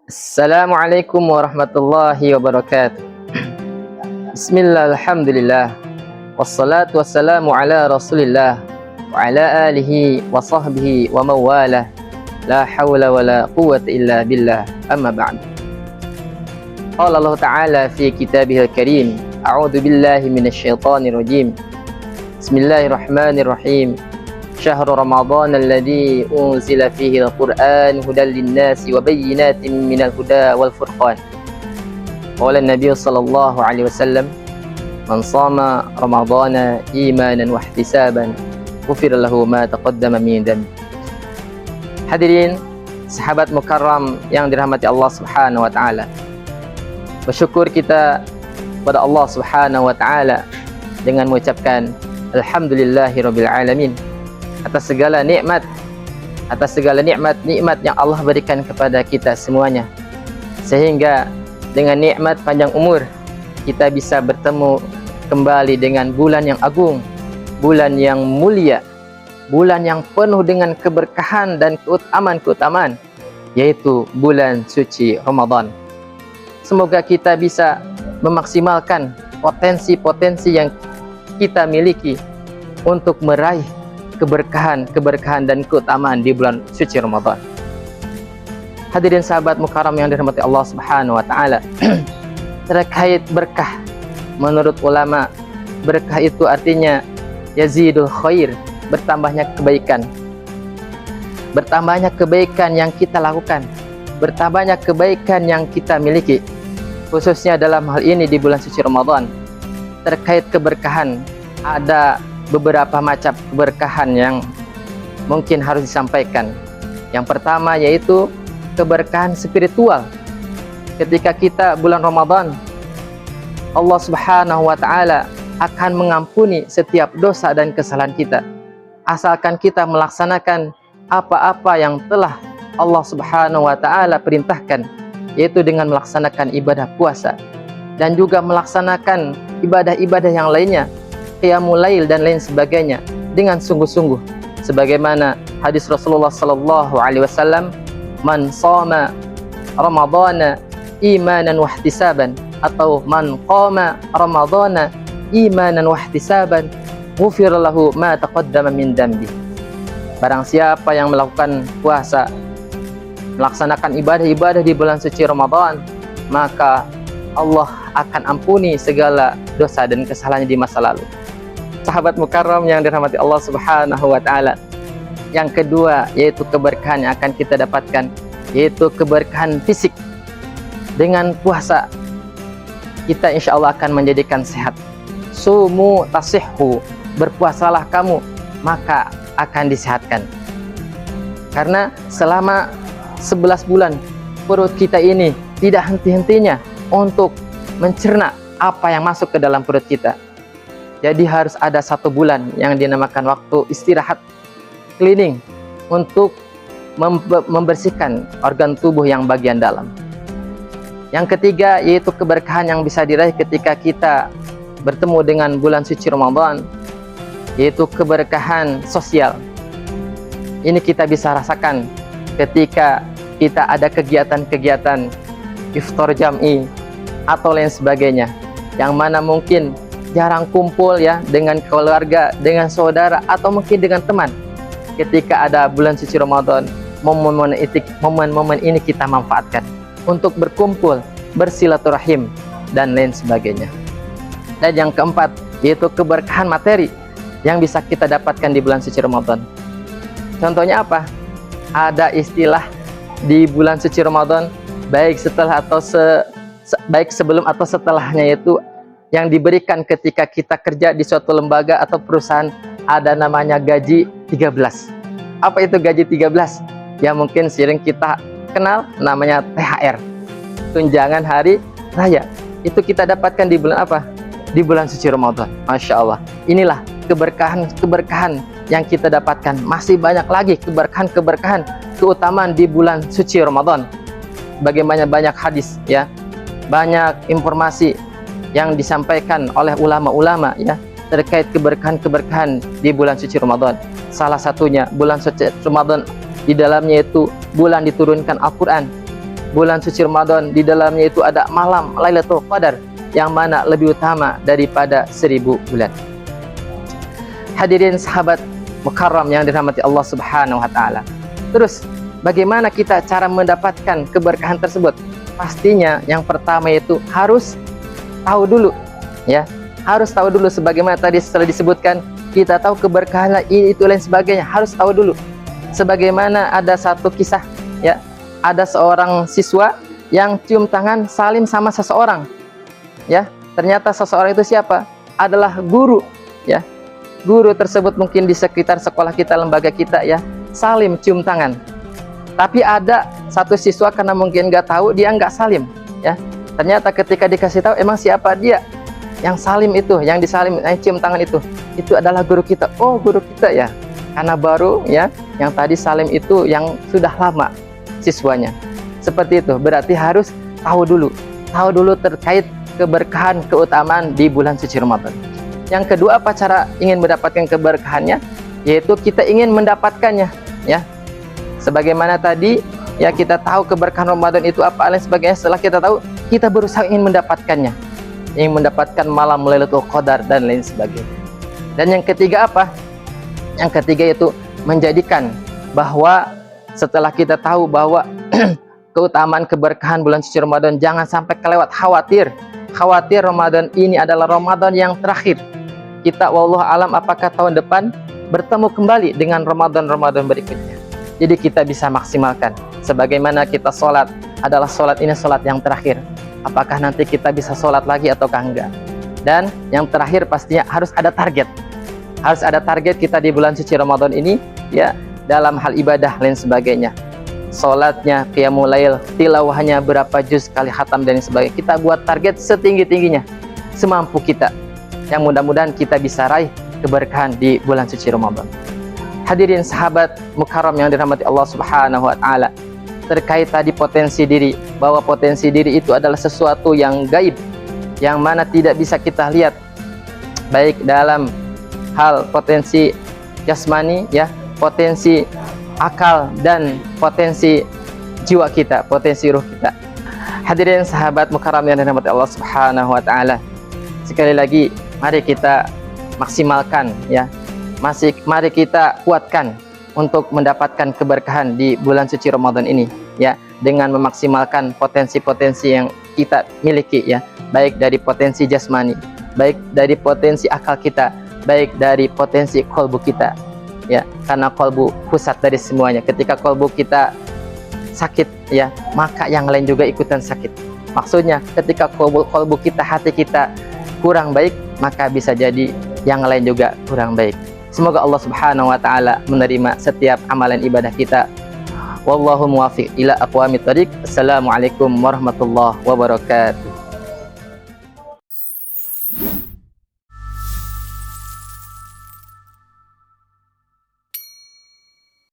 Assalamualaikum warahmatullahi wabarakatuh. Bismillah, alhamdulillah. Wassalatu wassalamu ala rasulillah wa ala alihi wa sahbihi wa mawalah. La hawla wa la quwwata illa billah. Amma ba'd. Qala Allah Ta'ala fi kitabihil karim. A'udzu billahi minasy syaithanir rajim. Bismillahirrahmanirrahim. شهر رمضان الذي أنزل فيه القرآن هدى للناس وبينات من الهدى والفرقان. قال النبي صلى الله عليه وسلم: من صام رمضان إيمانا واحتسابا غفر له ما تقدم من ذنبه. Hadirin sahabat mukarram yang dirahmati Allah Subhanahu wa taala. Bersyukur kita kepada Allah Subhanahu wa taala dengan mengucapkan alhamdulillahirabbil alamin atas segala nikmat, nikmat yang Allah berikan kepada kita semuanya, sehingga dengan nikmat panjang umur kita bisa bertemu kembali dengan bulan yang agung, bulan yang mulia, bulan yang penuh dengan keberkahan dan keutamaan, yaitu bulan suci Ramadan. Semoga kita bisa memaksimalkan potensi-potensi yang kita miliki untuk meraih keberkahan dan keutamaan di bulan suci Ramadan. Hadirin sahabat mukarram yang dirahmati Allah Subhanahu wa taala. Terkait berkah, menurut ulama, berkah itu artinya yazidul khair, bertambahnya kebaikan. Bertambahnya kebaikan yang kita lakukan, bertambahnya kebaikan yang kita miliki. Khususnya dalam hal ini di bulan suci Ramadan. Terkait keberkahan, ada beberapa macam keberkahan yang mungkin harus disampaikan. Yang pertama yaitu keberkahan spiritual. Ketika kita bulan Ramadan, Allah Subhanahu wa taala akan mengampuni setiap dosa dan kesalahan kita, asalkan kita melaksanakan apa-apa yang telah Allah Subhanahu wa taala perintahkan, yaitu dengan melaksanakan ibadah puasa dan juga melaksanakan ibadah-ibadah yang lainnya, qiyamul lail dan lain sebagainya dengan sungguh-sungguh, sebagaimana hadis Rasulullah sallallahu alaihi wasallam, man shoma ramadhana imanan wa ihtisaban, atau man qama ramadhana imanan wa ihtisaban ghufira lahu ma taqaddama min dambi. Barang siapa yang melakukan puasa, melaksanakan ibadah-ibadah di bulan suci Ramadan, maka Allah akan ampuni segala dosa dan kesalahannya di masa lalu. Sahabat mukarram yang dirahmati Allah Subhanahu wa taala. Yang kedua yaitu keberkahan yang akan kita dapatkan, yaitu keberkahan fisik. Dengan puasa kita insya Allah akan menjadikan sehat. Sumu tasihhu, berpuasalah kamu maka akan disehatkan. Karena selama 11 bulan perut kita ini tidak henti-hentinya untuk mencerna apa yang masuk ke dalam perut kita. Jadi harus ada 1 bulan yang dinamakan waktu istirahat, cleaning, untuk membersihkan organ tubuh yang bagian dalam. Yang ketiga yaitu keberkahan yang bisa diraih ketika kita bertemu dengan bulan suci Ramadan, yaitu keberkahan sosial. Ini kita bisa rasakan ketika kita ada kegiatan-kegiatan iftar jam'i atau lain sebagainya, yang mana mungkin jarang kumpul ya dengan keluarga, dengan saudara, atau mungkin dengan teman. Ketika ada bulan suci Ramadan, momen-momen ini kita manfaatkan untuk berkumpul, bersilaturahim dan lain sebagainya. Dan yang keempat yaitu keberkahan materi yang bisa kita dapatkan di bulan suci Ramadan. Contohnya apa? Ada istilah di bulan suci Ramadan, baik setelah atau baik sebelum atau setelahnya, yaitu yang diberikan ketika kita kerja di suatu lembaga atau perusahaan, ada namanya gaji 13. Apa itu gaji 13? Ya mungkin sering kita kenal namanya THR, tunjangan hari raya. Itu kita dapatkan di bulan apa? Di bulan suci Ramadan. Masya Allah. Inilah keberkahan yang kita dapatkan. Masih banyak lagi keberkahan, keutamaan di bulan suci Ramadan. Bagaimana banyak hadis ya, banyak informasi yang disampaikan oleh ulama-ulama ya terkait keberkahan di bulan suci Ramadan. Salah satunya bulan suci Ramadan, di dalamnya itu bulan diturunkan Al-Quran, bulan suci Ramadan, di dalamnya itu ada malam Lailatul Qadar yang mana lebih utama daripada 1000 bulan. Hadirin sahabat mukarram yang dirahmati Allah Subhanahu wa taala. Terus bagaimana kita cara mendapatkan keberkahan tersebut? Pastinya yang pertama itu harus tahu dulu, ya. Harus tahu dulu, sebagaimana tadi setelah disebutkan, kita tahu keberkahan ini itu lain sebagainya, harus tahu dulu. Sebagaimana ada satu kisah, ya. Ada seorang siswa yang cium tangan salim sama seseorang, ya. Ternyata seseorang itu siapa? Adalah guru, ya. Guru tersebut mungkin di sekitar sekolah kita, lembaga kita, ya. Salim cium tangan. Tapi ada satu siswa karena mungkin nggak tahu, dia nggak salim, ya. Ternyata ketika dikasih tahu emang siapa dia yang salim itu, yang disalim, yang cium tangan itu adalah guru kita. Oh, guru kita, ya. Karena baru, ya, yang tadi salim itu yang sudah lama siswanya. Seperti itu. Berarti harus tahu dulu terkait keberkahan, keutamaan di bulan suci Ramadan. Yang kedua, apa cara ingin mendapatkan keberkahannya? Yaitu kita ingin mendapatkannya, ya. Sebagaimana tadi, ya, kita tahu keberkahan Ramadan itu apa lain sebagainya. Setelah kita tahu, kita berusaha ingin mendapatkannya, ingin mendapatkan malam Lailatul Qadar dan lain sebagainya. Dan yang ketiga apa? Yang ketiga itu menjadikan bahwa setelah kita tahu bahwa keutamaan keberkahan bulan suci Ramadan, jangan sampai kelewat. Khawatir Ramadan ini adalah Ramadan yang terakhir. Kita wallahu alam apakah tahun depan bertemu kembali dengan Ramadan berikutnya. Jadi kita bisa maksimalkan. Sebagaimana kita sholat adalah sholat ini sholat yang terakhir, apakah nanti kita bisa sholat lagi ataukah enggak. Dan yang terakhir pastinya harus ada target. Harus ada target kita di bulan suci Ramadan ini, ya, dalam hal ibadah lain sebagainya. Sholatnya, qiyamul lail, tilawahnya berapa juz kali khatam dan sebagainya. Kita buat target setinggi-tingginya, semampu kita. Yang mudah-mudahan kita bisa raih keberkahan di bulan suci Ramadan. Hadirin sahabat mukarram yang dirahmati Allah Subhanahu wa taala, terkait tadi potensi diri, bahwa potensi diri itu adalah sesuatu yang gaib, yang mana tidak bisa kita lihat, baik dalam hal potensi jasmani, ya, potensi akal dan potensi jiwa kita, potensi ruh kita. Hadirin sahabat mukarram yang dirahmati Allah Subhanahu wa taala, sekali lagi mari kita maksimalkan, ya. Mari kita kuatkan untuk mendapatkan keberkahan di bulan suci Ramadan ini, ya, dengan memaksimalkan potensi-potensi yang kita miliki, ya, baik dari potensi jasmani, baik dari potensi akal kita, baik dari potensi kolbu kita, ya, karena kolbu pusat dari semuanya. Ketika kolbu kita sakit, ya, maka yang lain juga ikutan sakit. Maksudnya ketika kolbu kita, hati kita kurang baik, maka bisa jadi yang lain juga kurang baik. Semoga Allah Subhanahu wa taala menerima setiap amalan ibadah kita. Wallahu muwaffiq ila aqwamit thoriq. Assalamualaikum warahmatullahi wabarakatuh.